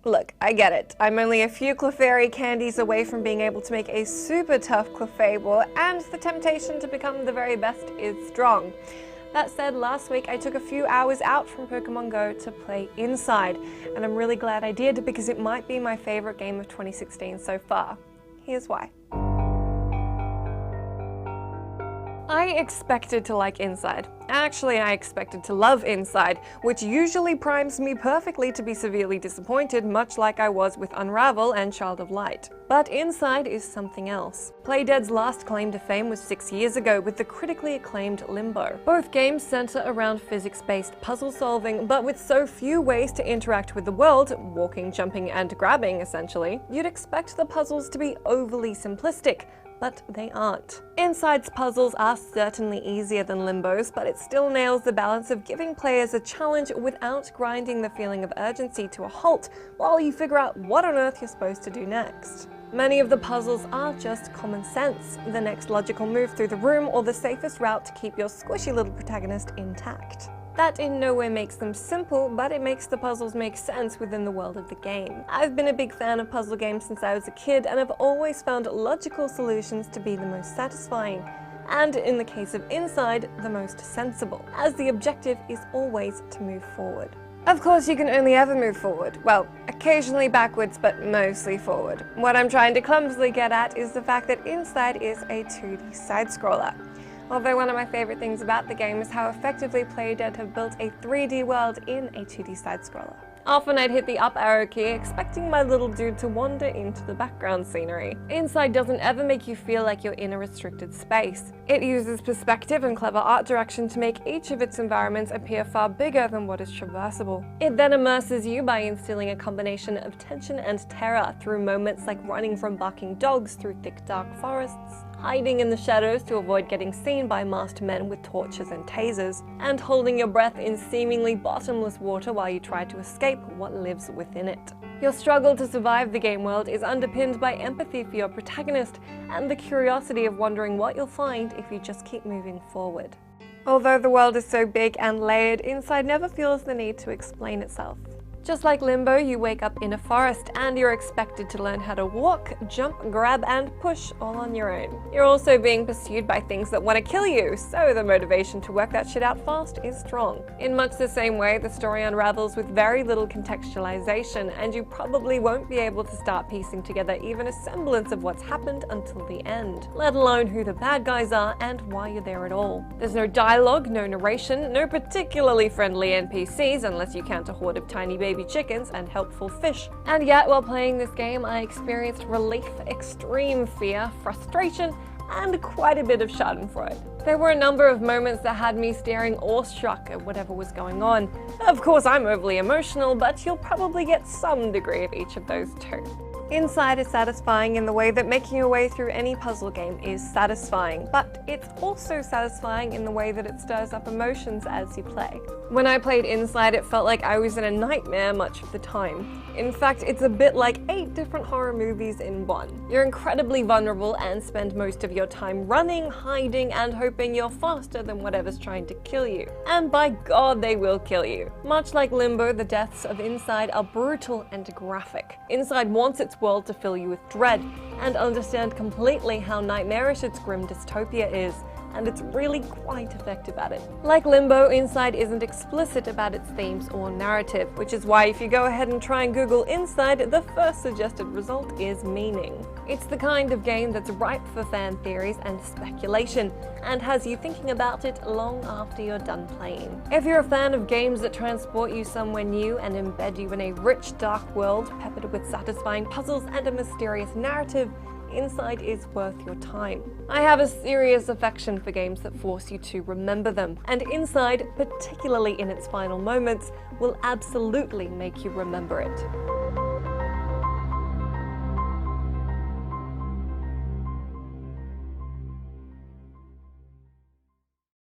Look, I get it. I'm only a few Clefairy candies away from being able to make a super tough Clefable, and the temptation to become the very best is strong. That said, last week I took a few hours out from Pokemon Go to play Inside, and I'm really glad I did because it might be my favorite game of 2016 so far. Here's why. I expected to like Inside. Actually, I expected to love Inside, which usually primes me perfectly to be severely disappointed, much like I was with Unravel and Child of Light. But Inside is something else. Playdead's last claim to fame was 6 years ago with the critically acclaimed Limbo. Both games center around physics-based puzzle solving, but with so few ways to interact with the world, walking, jumping, and grabbing essentially, you'd expect the puzzles to be overly simplistic. But they aren't. Inside's puzzles are certainly easier than Limbo's, but it still nails the balance of giving players a challenge without grinding the feeling of urgency to a halt while you figure out what on earth you're supposed to do next. Many of the puzzles are just common sense, the next logical move through the room or the safest route to keep your squishy little protagonist intact. That in no way makes them simple, but it makes the puzzles make sense within the world of the game. I've been a big fan of puzzle games since I was a kid, and I've always found logical solutions to be the most satisfying, and in the case of Inside, the most sensible, as the objective is always to move forward. Of course, you can only ever move forward. Well, occasionally backwards, but mostly forward. What I'm trying to clumsily get at is the fact that Inside is a 2D side-scroller. Although one of my favorite things about the game is how effectively Playdead have built a 3D world in a 2D side-scroller. Often I'd hit the up arrow key expecting my little dude to wander into the background scenery. Inside doesn't ever make you feel like you're in a restricted space. It uses perspective and clever art direction to make each of its environments appear far bigger than what is traversable. It then immerses you by instilling a combination of tension and terror through moments like running from barking dogs through thick dark forests, hiding in the shadows to avoid getting seen by masked men with torches and tasers, and holding your breath in seemingly bottomless water while you try to escape what lives within it. Your struggle to survive the game world is underpinned by empathy for your protagonist and the curiosity of wondering what you'll find if you just keep moving forward. Although the world is so big and layered, Inside never feels the need to explain itself. Just like Limbo, you wake up in a forest and you're expected to learn how to walk, jump, grab, and push all on your own. You're also being pursued by things that want to kill you, so the motivation to work that shit out fast is strong. In much the same way, the story unravels with very little contextualization, and you probably won't be able to start piecing together even a semblance of what's happened until the end, let alone who the bad guys are and why you're there at all. There's no dialogue, no narration, no particularly friendly NPCs unless you count a horde of tiny baby chickens and helpful fish. And yet, while playing this game, I experienced relief, extreme fear, frustration, and quite a bit of schadenfreude. There were a number of moments that had me staring awestruck at whatever was going on. Of course, I'm overly emotional, but you'll probably get some degree of each of those too. Inside is satisfying in the way that making your way through any puzzle game is satisfying, but it's also satisfying in the way that it stirs up emotions as you play. When I played Inside, it felt like I was in a nightmare much of the time. In fact, it's a bit like 8 different horror movies in one. You're incredibly vulnerable and spend most of your time running, hiding, and hoping you're faster than whatever's trying to kill you. And by God, they will kill you. Much like Limbo, the deaths of Inside are brutal and graphic. Inside wants its world to fill you with dread, and understand completely how nightmarish its grim dystopia is, and it's really quite effective at it. Like Limbo, Inside isn't explicit about its themes or narrative, which is why if you go ahead and try and Google Inside, the first suggested result is meaning. It's the kind of game that's ripe for fan theories and speculation, and has you thinking about it long after you're done playing. If you're a fan of games that transport you somewhere new and embed you in a rich, dark world peppered with satisfying puzzles and a mysterious narrative, Inside is worth your time. I have a serious affection for games that force you to remember them, and Inside, particularly in its final moments, will absolutely make you remember it.